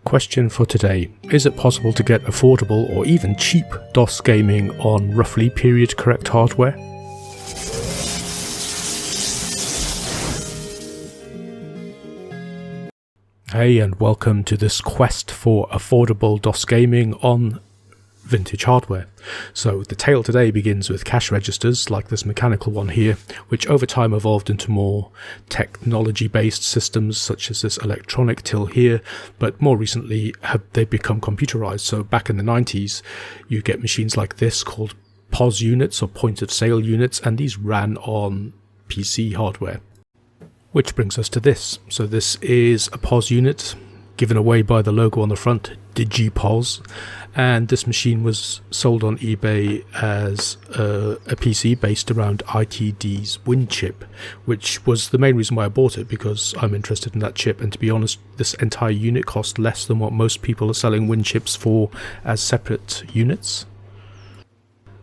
Question for today: is it possible to get affordable or even cheap DOS gaming on roughly period correct hardware? Hey, and welcome to this quest for affordable DOS gaming on vintage hardware. So the tale today begins with cash registers like this mechanical one here, which over time evolved into more technology based systems such as this electronic till here, but more recently they've become computerized. So back in the 90s you get machines like this called POS units or point of sale units, and these ran on PC hardware. Which brings us to this. So this is a POS unit given away by the logo on the front, DigiPOS, and this machine was sold on eBay as a PC based around ITD's Win chip, which was the main reason why I bought it, because I'm interested in that chip, and to be honest, this entire unit cost less than what most people are selling Win chips for as separate units.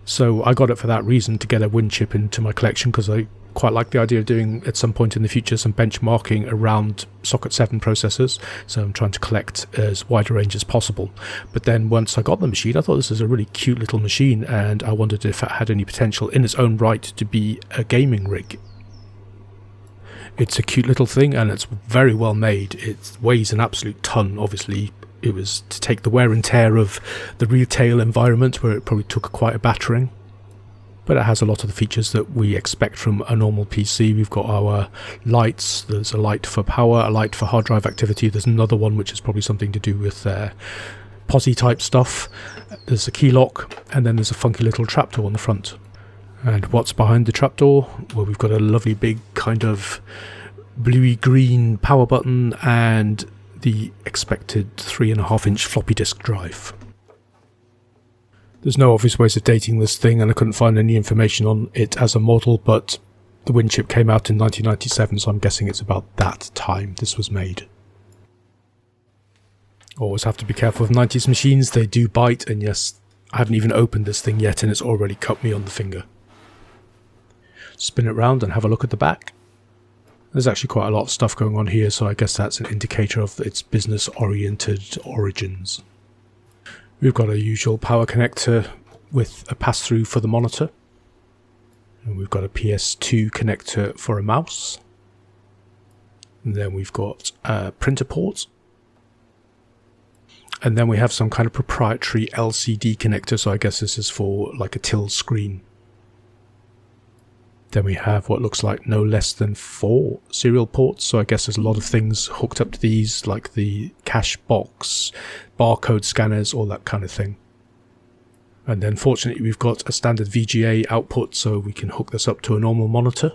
So I got it for that reason, to get a Win chip into my collection, because I quite like the idea of doing at some point in the future some benchmarking around Socket 7 processors, so I'm trying to collect as wide a range as possible. But then once I got the machine, I thought this was a really cute little machine, and I wondered if it had any potential in its own right to be a gaming rig. It's a cute little thing and it's very well made. It weighs an absolute ton. Obviously it was to take the wear and tear of the retail environment, where it probably took quite a battering. But it has a lot of the features that we expect from a normal PC. We've got our lights, there's a light for power, a light for hard drive activity, there's another one which is probably something to do with POSI type stuff, there's a key lock, and then there's a funky little trapdoor on the front. And what's behind the trapdoor? Well, we've got a lovely big kind of bluey green power button and the expected 3.5-inch floppy disk drive. There's no obvious ways of dating this thing, and I couldn't find any information on it as a model, but the Win chip came out in 1997, so I'm guessing it's about that time this was made. Always have to be careful with 90s machines, they do bite, and yes, I haven't even opened this thing yet and it's already cut me on the finger. Spin it round and have a look at the back. There's actually quite a lot of stuff going on here, so I guess that's an indicator of its business-oriented origins. We've got a usual power connector with a pass-through for the monitor. And we've got a PS2 connector for a mouse. And then we've got a printer port. And then we have some kind of proprietary LCD connector, so I guess this is for like a till screen. Then we have what looks like no less than 4 serial ports, so I guess there's a lot of things hooked up to these, like the cash box, barcode scanners, all that kind of thing. And then fortunately we've got a standard VGA output, so we can hook this up to a normal monitor.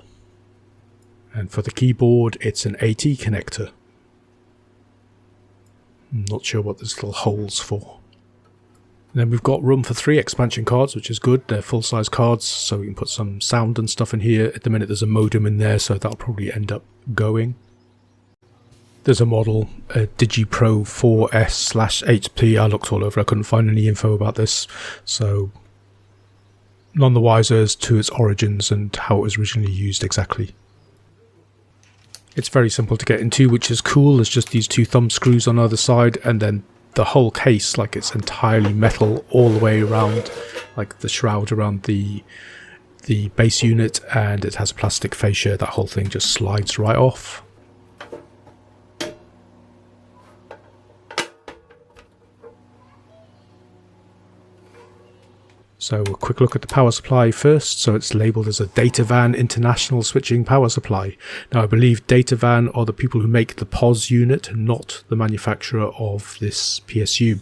And for the keyboard, it's an AT connector. I'm not sure what this little hole's for. And then we've got room for 3 expansion cards, which is good. They're full-size cards, so we can put some sound and stuff in here. At the minute there's a modem in there, so that'll probably end up going. There's a model, a DigiPro 4S/HP. I looked all over, I couldn't find any info about this, so none the wiser as to its origins and how it was originally used exactly. It's very simple to get into, which is cool. There's just these 2 thumb screws on either side, and then the whole case, like it's entirely metal all the way around, like the shroud around the base unit, and it has a plastic fascia. That whole thing just slides right off. So a quick look at the power supply first. So it's labelled as a Datavan International Switching Power Supply. Now I believe Datavan are the people who make the POS unit, not the manufacturer of this PSU.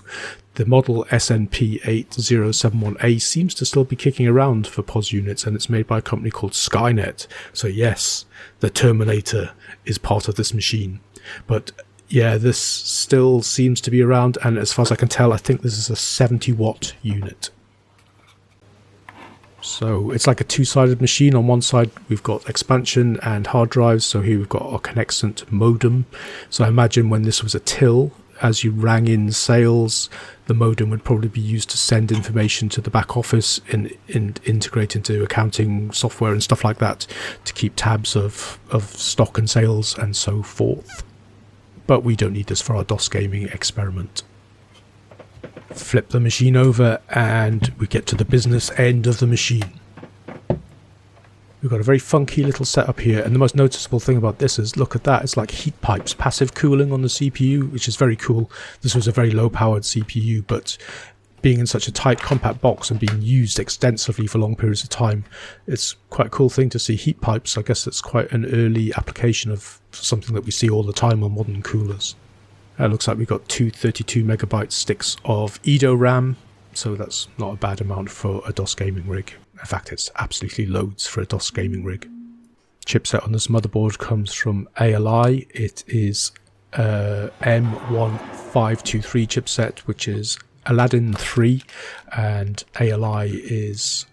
The model SNP8071A seems to still be kicking around for POS units, and it's made by a company called Skynet. So yes, the Terminator is part of this machine. But yeah, this still seems to be around, and as far as I can tell, I think this is a 70-watt unit. So it's like a 2-sided machine. On one side we've got expansion and hard drives, so here we've got our connexant modem. So I imagine when this was a till, as you rang in sales, the modem would probably be used to send information to the back office and integrate into accounting software and stuff like that to keep tabs of stock and sales and so forth. but we don't need this for our DOS gaming experiment. Flip the machine over and we get to the business end of the machine. We've got a very funky little setup here, and the most noticeable thing about this is, look at that, it's like heat pipes, passive cooling on the CPU, which is very cool. This was a very low powered CPU, but being in such a tight compact box and being used extensively for long periods of time, it's quite a cool thing to see heat pipes. I guess it's quite an early application of something that we see all the time on modern coolers. It looks like we've got two 32 megabyte sticks of Edo RAM, so that's not a bad amount for a DOS gaming rig. In fact, it's absolutely loads for a DOS gaming rig. Chipset on this motherboard comes from ALI. It is a M1523 chipset, which is Aladdin 3, and ALI is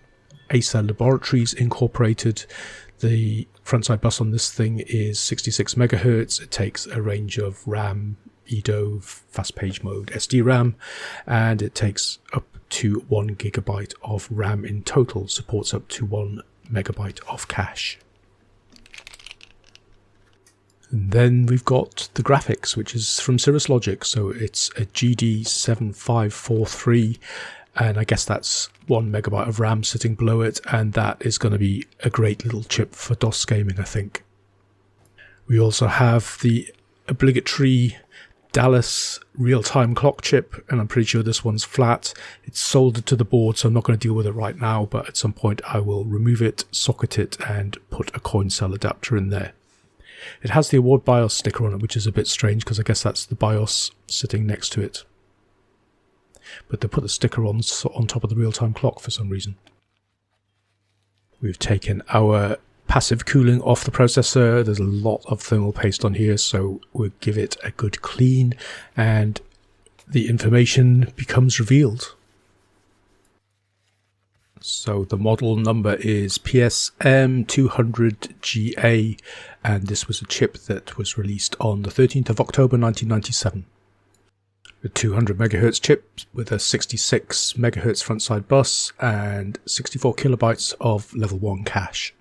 Acer Laboratories Incorporated. The frontside bus on this thing is 66 megahertz. It takes a range of RAM, Edo, fast page mode, SD RAM, and it takes up to 1 gigabyte of RAM in total, supports up to 1 megabyte of cache. And then we've got the graphics, which is from Cirrus Logic, so it's a GD7543, and I guess that's 1 megabyte of RAM sitting below it, and that is going to be a great little chip for DOS gaming, I think. We also have the obligatory Dallas real-time clock chip, and I'm pretty sure this one's flat. It's soldered to the board, so I'm not going to deal with it right now, but at some point I will remove it, socket it, and put a coin cell adapter in there. It has the award BIOS sticker on it, which is a bit strange because I guess that's the BIOS sitting next to it. But they put the sticker on top of the real-time clock for some reason. We've taken our passive cooling off the processor. There's a lot of thermal paste on here, so we'll give it a good clean and the information becomes revealed. So the model number is PSM200GA, and this was a chip that was released on the 13th of October 1997. A 200 megahertz chip with a 66 megahertz frontside bus and 64 kilobytes of level 1 cache.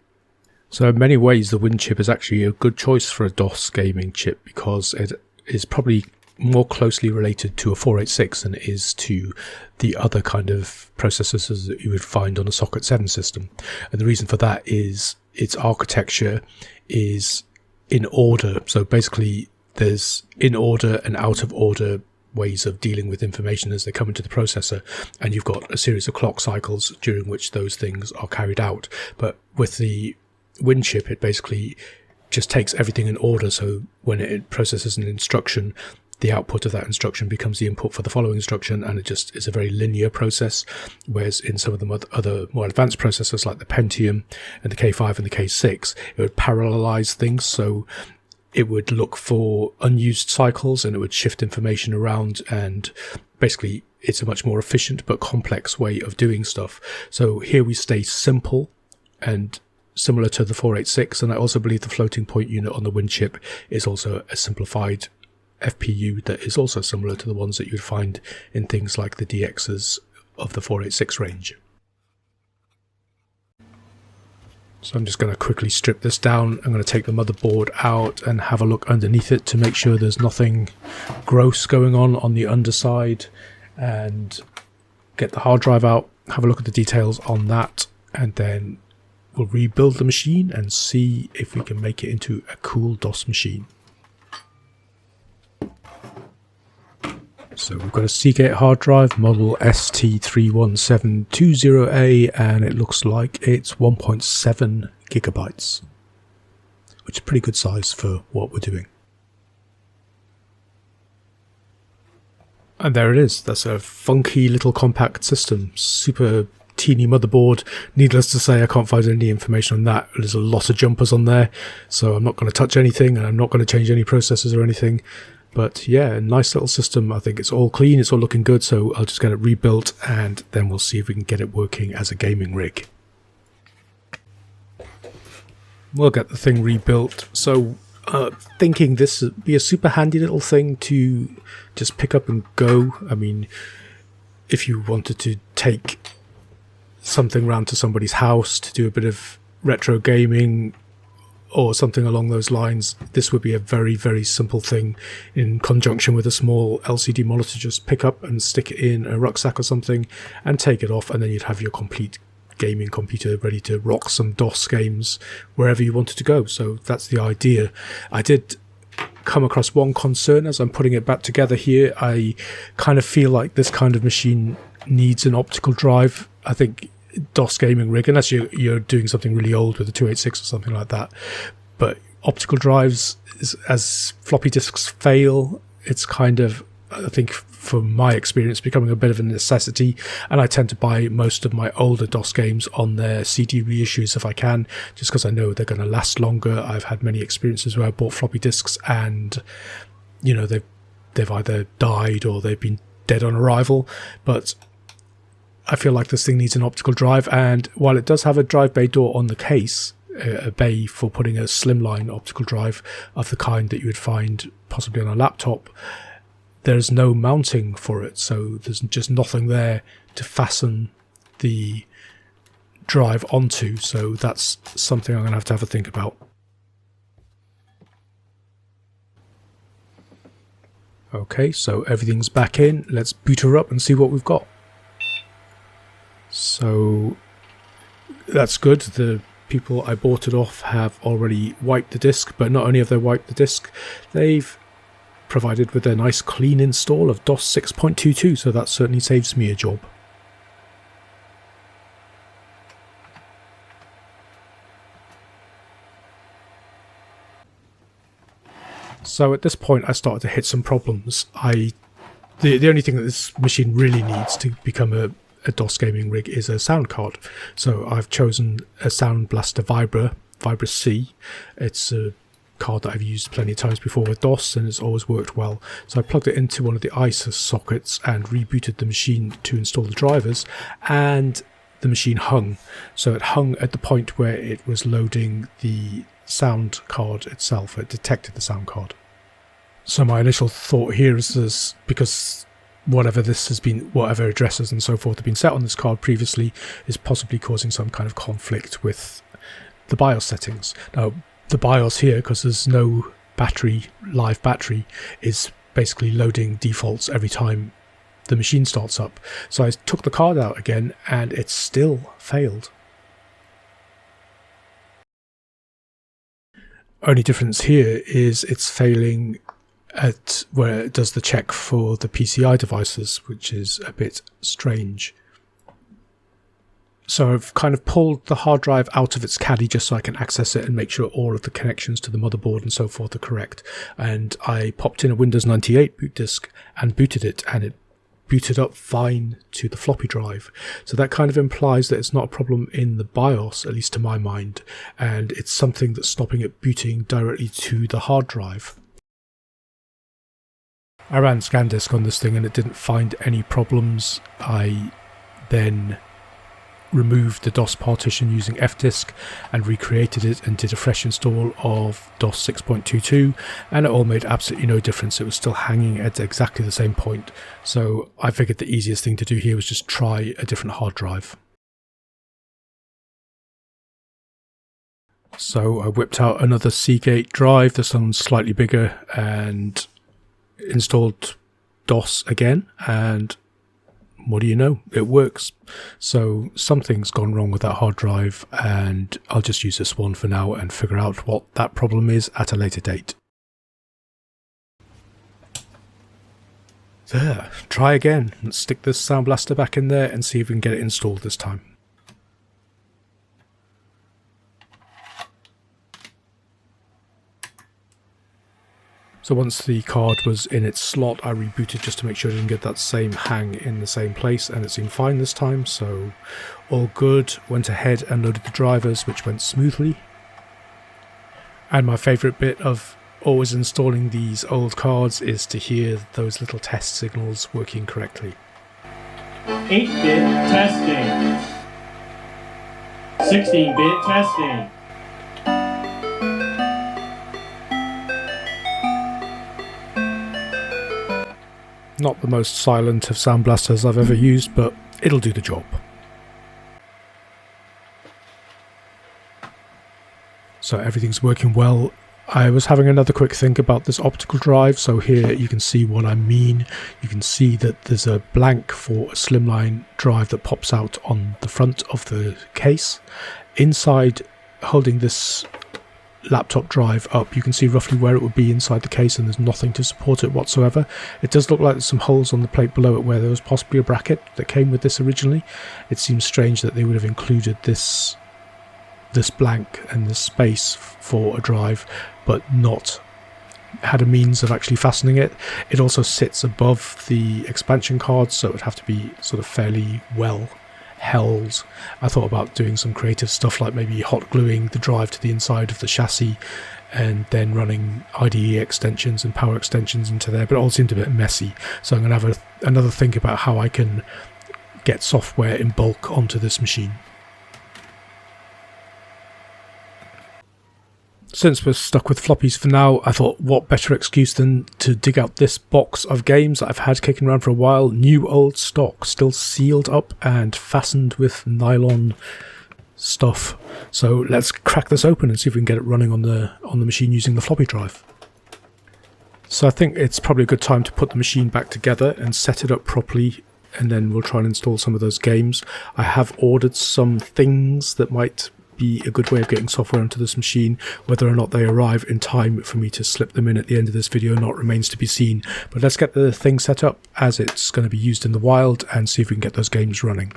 So in many ways the Win chip is actually a good choice for a DOS gaming chip because it is probably more closely related to a 486 than it is to the other kind of processors that you would find on a Socket 7 system. And the reason for that is its architecture is in order. So basically there's in order and out of order ways of dealing with information as they come into the processor, and you've got a series of clock cycles during which those things are carried out. But with the Win chip, it basically just takes everything in order, so when it processes an instruction, the output of that instruction becomes the input for the following instruction, and it just is a very linear process. Whereas in some of the other more advanced processors like the Pentium and the K5 and the K6, it would parallelize things, so it would look for unused cycles and it would shift information around, and basically it's a much more efficient but complex way of doing stuff. So here we stay simple and similar to the 486, and I also believe the floating point unit on the Win chip is also a simplified FPU that is also similar to the ones that you'd find in things like the DXs of the 486 range. So I'm just going to quickly strip this down. I'm going to take the motherboard out and have a look underneath it to make sure there's nothing gross going on the underside, and get the hard drive out, have a look at the details on that, and then we'll rebuild the machine and see if we can make it into a cool DOS machine. So we've got a Seagate hard drive, model ST31720A, and it looks like it's 1.7 gigabytes, which is a pretty good size for what we're doing. And there it is. That's a funky little compact system, super teeny motherboard. Needless to say, I can't find any information on that. There's a lot of jumpers on there, so I'm not going to touch anything, and I'm not going to change any processors or anything. But yeah, a nice little system. I think it's all clean, it's all looking good, so I'll just get it rebuilt and then we'll see if we can get it working as a gaming rig. We'll get the thing rebuilt. So thinking this would be a super handy little thing to just pick up and go. I mean, if you wanted to take something round to somebody's house to do a bit of retro gaming, or something along those lines, this would be a very, very simple thing in conjunction with a small LCD monitor. Just pick up and stick it in a rucksack or something and take it off, and then you'd have your complete gaming computer ready to rock some DOS games wherever you wanted to go. So that's the idea. I did come across one concern as I'm putting it back together here. I kind of feel like this kind of machine needs an optical drive. I think DOS gaming rig, unless you're doing something really old with a 286 or something like that, but optical drives, as floppy disks fail, it's kind of, I think from my experience, becoming a bit of a necessity, and I tend to buy most of my older DOS games on their CD reissues if I can, just because I know they're going to last longer. I've had many experiences where I bought floppy disks and, you know, they've either died or they've been dead on arrival, but I feel like this thing needs an optical drive, and while it does have a drive bay door on the case, a bay for putting a slimline optical drive of the kind that you would find possibly on a laptop, there's no mounting for it, so there's just nothing there to fasten the drive onto, so that's something I'm going to have a think about. Okay, so everything's back in. Let's boot her up and see what we've got. So that's good. The people I bought it off have already wiped the disk, but not only have they wiped the disk, they've provided with a nice clean install of DOS 6.22, so that certainly saves me a job. So at this point I started to hit some problems. The only thing that this machine really needs to become a DOS gaming rig is a sound card. So I've chosen a Sound Blaster Vibra C. It's a card that I've used plenty of times before with DOS, and it's always worked well. So I plugged it into one of the ISA sockets and rebooted the machine to install the drivers, and the machine hung. So it hung at the point where it was loading the sound card itself. It detected the sound card. So my initial thought here is this, because whatever addresses and so forth have been set on this card previously, is possibly causing some kind of conflict with the BIOS settings. Now, the BIOS here, because there's no live battery, is basically loading defaults every time the machine starts up. So I took the card out again and it still failed. Only difference here is it's failing at where it does the check for the PCI devices, which is a bit strange. So I've kind of pulled the hard drive out of its caddy just so I can access it and make sure all of the connections to the motherboard and so forth are correct. And I popped in a Windows 98 boot disk and booted it, and it booted up fine to the floppy drive. So that kind of implies that it's not a problem in the BIOS, at least to my mind, and it's something that's stopping it booting directly to the hard drive. I ran ScanDisk on this thing and it didn't find any problems. I then removed the DOS partition using fdisk and recreated it and did a fresh install of DOS 6.22, and it all made absolutely no difference. It was still hanging at exactly the same point. So I figured the easiest thing to do here was just try a different hard drive. So I whipped out another Seagate drive, this one's slightly bigger, and installed DOS again, and what do you know, it works. So something's gone wrong with that hard drive, and I'll just use this one for now and figure out what that problem is at a later date. There, try again. Let's stick this Sound Blaster back in there and see if we can get it installed this time. So once the card was in its slot, I rebooted just to make sure I didn't get that same hang in the same place, and it seemed fine this time, so all good. Went ahead and loaded the drivers, which went smoothly. And my favourite bit of always installing these old cards is to hear those little test signals working correctly. 8-bit testing. 16-bit testing. Not the most silent of Sound Blasters I've ever used, but it'll do the job. So everything's working well. I was having another quick think about this optical drive. So here you can see what I mean. You can see that there's a blank for a slimline drive that pops out on the front of the case. Inside, holding this laptop drive up, you can see roughly where it would be inside the case, and there's nothing to support it whatsoever. It does look like there's some holes on the plate below it where there was possibly a bracket that came with this originally. It seems strange that they would have included this blank and this space for a drive, but not had a means of actually fastening it. It also sits above the expansion cards, so it would have to be sort of fairly well held. I thought about doing some creative stuff like maybe hot gluing the drive to the inside of the chassis and then running IDE extensions and power extensions into there, but it all seemed a bit messy. So I'm going to have another think about how I can get software in bulk onto this machine. Since we're stuck with floppies for now, I thought what better excuse than to dig out this box of games that I've had kicking around for a while. New old stock, still sealed up and fastened with nylon stuff. So let's crack this open and see if we can get it running on the machine using the floppy drive. So I think it's probably a good time to put the machine back together and set it up properly, and then we'll try and install some of those games. I have ordered some things that might be a good way of getting software onto this machine. Whether or not they arrive in time for me to slip them in at the end of this video not remains to be seen, but let's get the thing set up as it's going to be used in the wild and see if we can get those games running.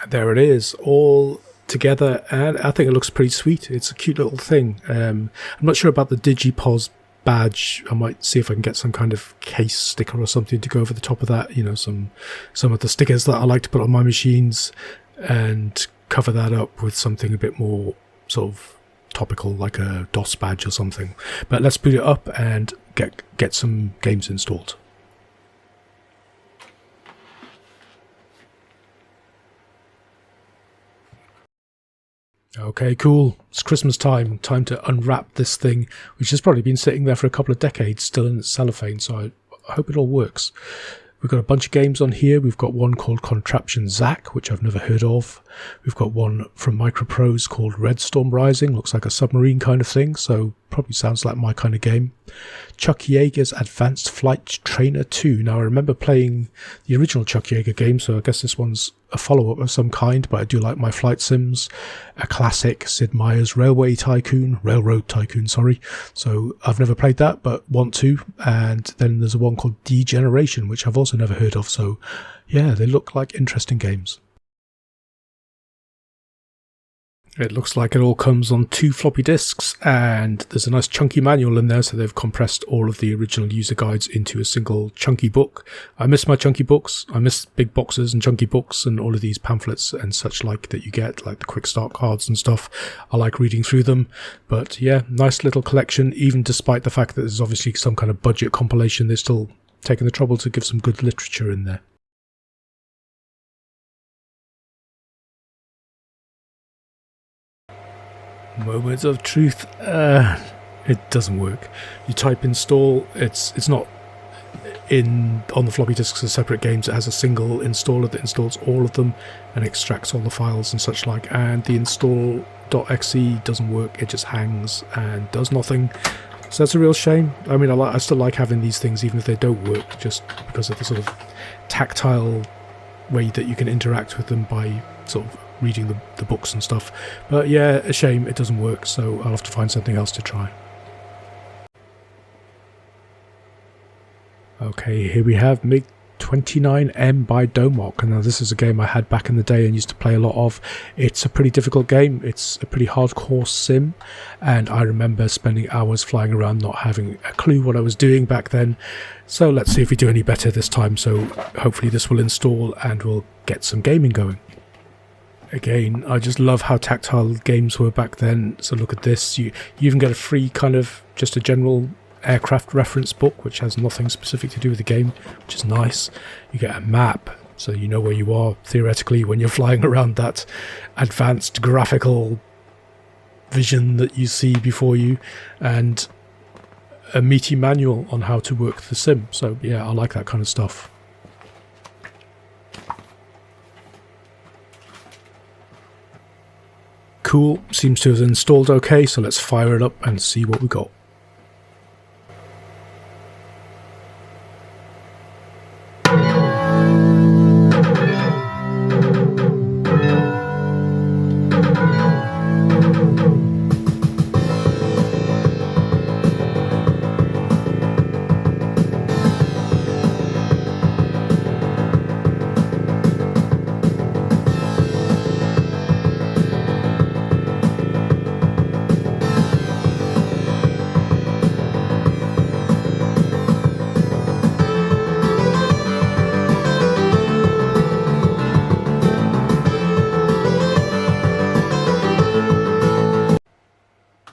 There it is, all together, and I think it looks pretty sweet. It's a cute little thing. I'm not sure about the DigiPOS badge. I might see if I can get some kind of case sticker or something to go over the top of that, you know, some of the stickers that I like to put on my machines, and cover that up with something a bit more sort of topical, like a DOS badge or something. But let's boot it up and get some games installed. Okay, cool. It's Christmas time. Time to unwrap this thing, which has probably been sitting there for a couple of decades still in its cellophane, so I hope it all works. We've got a bunch of games on here. We've got one called Contraption Zack, which I've never heard of. We've got one from Microprose called Red Storm Rising. Looks like a submarine kind of thing, so probably sounds like my kind of game. Chuck Yeager's Advanced Flight Trainer 2. Now, I remember playing the original Chuck Yeager game, so I guess this one's a follow-up of some kind, but I do like my flight sims. A classic, Sid Meier's Railroad Tycoon, sorry. So I've never played that, but want to. And then there's a one called Degeneration, which I've also never heard of, so yeah, they look like interesting games. It looks like it all comes on 2 floppy disks, and there's a nice chunky manual in there, so they've compressed all of the original user guides into a single chunky book. I miss my chunky books. I miss big boxes and chunky books and all of these pamphlets and such like that you get, like the quick start cards and stuff. I like reading through them, but yeah, nice little collection. Even despite the fact that there's obviously some kind of budget compilation, they're still taking the trouble to give some good literature in there. Moments of truth. It doesn't work. You type install, it's not on the floppy disks as separate games. It has a single installer that installs all of them and extracts all the files and such like, and the install.exe doesn't work. It just hangs and does nothing. So that's a real shame. I mean, I still like having these things even if they don't work, just because of the sort of tactile way that you can interact with them by sort of reading the books and stuff. But yeah, a shame it doesn't work, so I'll have to find something else to try. Okay, here we have MiG-29M by Domok, and now this is a game I had back in the day and used to play a lot of. It's a pretty difficult game. It's a pretty hardcore sim, and I remember spending hours flying around not having a clue what I was doing back then. So let's see if we do any better this time. So hopefully this will install and we'll get some gaming going. Again, I just love how tactile games were back then. So look at this. You even get a free kind of just a general aircraft reference book, which has nothing specific to do with the game, which is nice. You get a map, so you know where you are theoretically when you're flying around that advanced graphical vision that you see before you, and a meaty manual on how to work the sim. So yeah, I like that kind of stuff. cool. Seems to have installed okay, so let's fire it up and see what we got.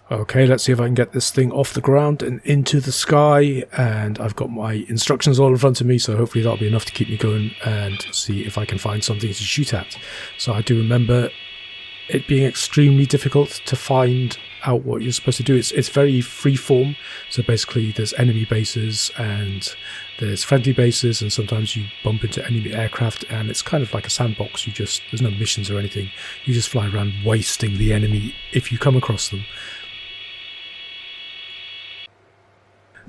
Okay, let's see if I can get this thing off the ground and into the sky, and I've got my instructions all in front of me, so hopefully that'll be enough to keep me going and see if I can find something to shoot at. So I do remember it being extremely difficult to find out what you're supposed to do. It's very freeform, so basically there's enemy bases and there's friendly bases, and sometimes you bump into enemy aircraft, and it's kind of like a sandbox. There's no missions or anything, you just fly around wasting the enemy if you come across them.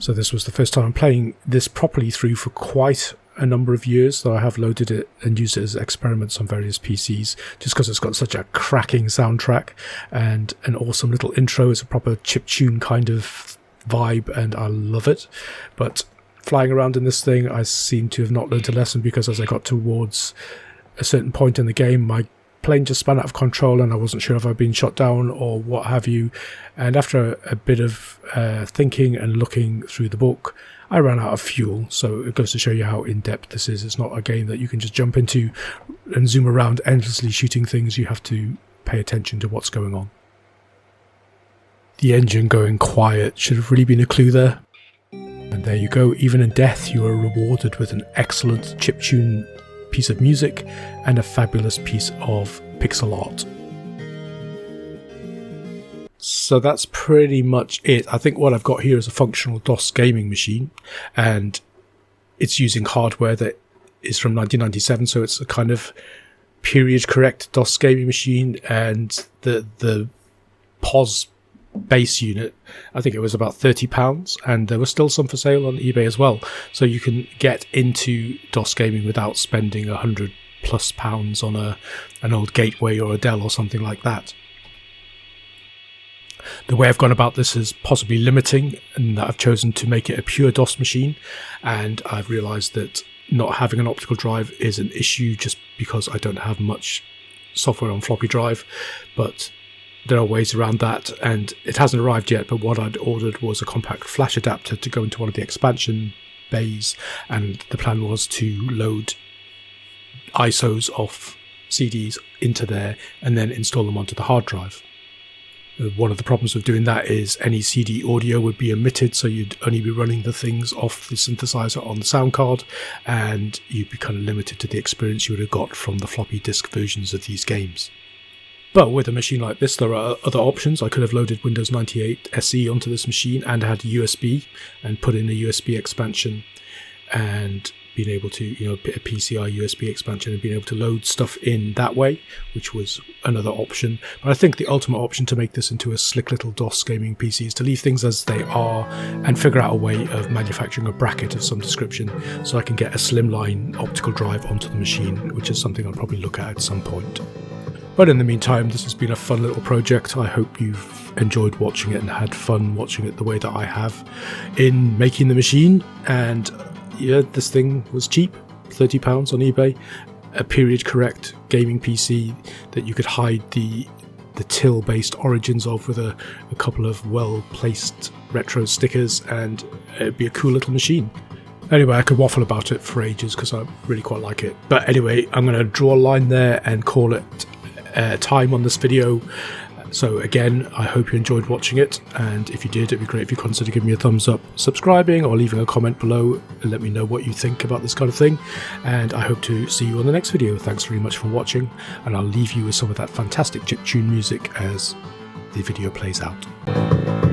So this was the first time I'm playing this properly through for quite a number of years, though I have loaded it and used it as experiments on various PCs, just because it's got such a cracking soundtrack and an awesome little intro. It's a proper chiptune kind of vibe, and I love it. But flying around in this thing, I seem to have not learned a lesson, because as I got towards a certain point in the game, my plane just spun out of control and I wasn't sure if I'd been shot down or what have you. And after a bit of thinking and looking through the book, I ran out of fuel. So it goes to show you how in-depth this is. It's not a game that you can just jump into and zoom around endlessly shooting things. You have to pay attention to what's going on. The engine going quiet should have really been a clue there. And there you go. Even in death, you are rewarded with an excellent chiptune piece of music and a fabulous piece of pixel art. So that's pretty much it. I think what I've got here is a functional DOS gaming machine, and it's using hardware that is from 1997, so it's a kind of period correct DOS gaming machine. And the POS base unit, I think it was about £30, and there was still some for sale on eBay as well, so you can get into DOS gaming without spending £100+ on an old Gateway or a Dell or something like that. The way I've gone about this is possibly limiting, and that I've chosen to make it a pure DOS machine, and I've realised that not having an optical drive is an issue just because I don't have much software on floppy drive, but there are ways around that, and it hasn't arrived yet. But what I'd ordered was a compact flash adapter to go into one of the expansion bays, and the plan was to load ISOs of CDs into there and then install them onto the hard drive. One of the problems with doing that is any CD audio would be omitted, so you'd only be running the things off the synthesizer on the sound card, and you'd be kind of limited to the experience you would have got from the floppy disk versions of these games. But with a machine like this, there are other options. I could have loaded Windows 98 SE onto this machine and had USB and put in a USB expansion and been able to, a PCI USB expansion, and being able to load stuff in that way, which was another option. But I think the ultimate option to make this into a slick little DOS gaming PC is to leave things as they are and figure out a way of manufacturing a bracket of some description so I can get a slimline optical drive onto the machine, which is something I'll probably look at some point. But in the meantime, this has been a fun little project. I hope you've enjoyed watching it and had fun watching it the way that I have in making the machine. And yeah, this thing was cheap, £30 on eBay, a period correct gaming PC that you could hide the till based origins of with a couple of well placed retro stickers, and it'd be a cool little machine. Anyway, I could waffle about it for ages because I really quite like it. But anyway, I'm going to draw a line there and call it time on this video. So again, I hope you enjoyed watching it, and if you did, it'd be great if you consider giving me a thumbs up, subscribing, or leaving a comment below and let me know what you think about this kind of thing. And I hope to see you on the next video. Thanks very much for watching, and I'll leave you with some of that fantastic chiptune music as the video plays out.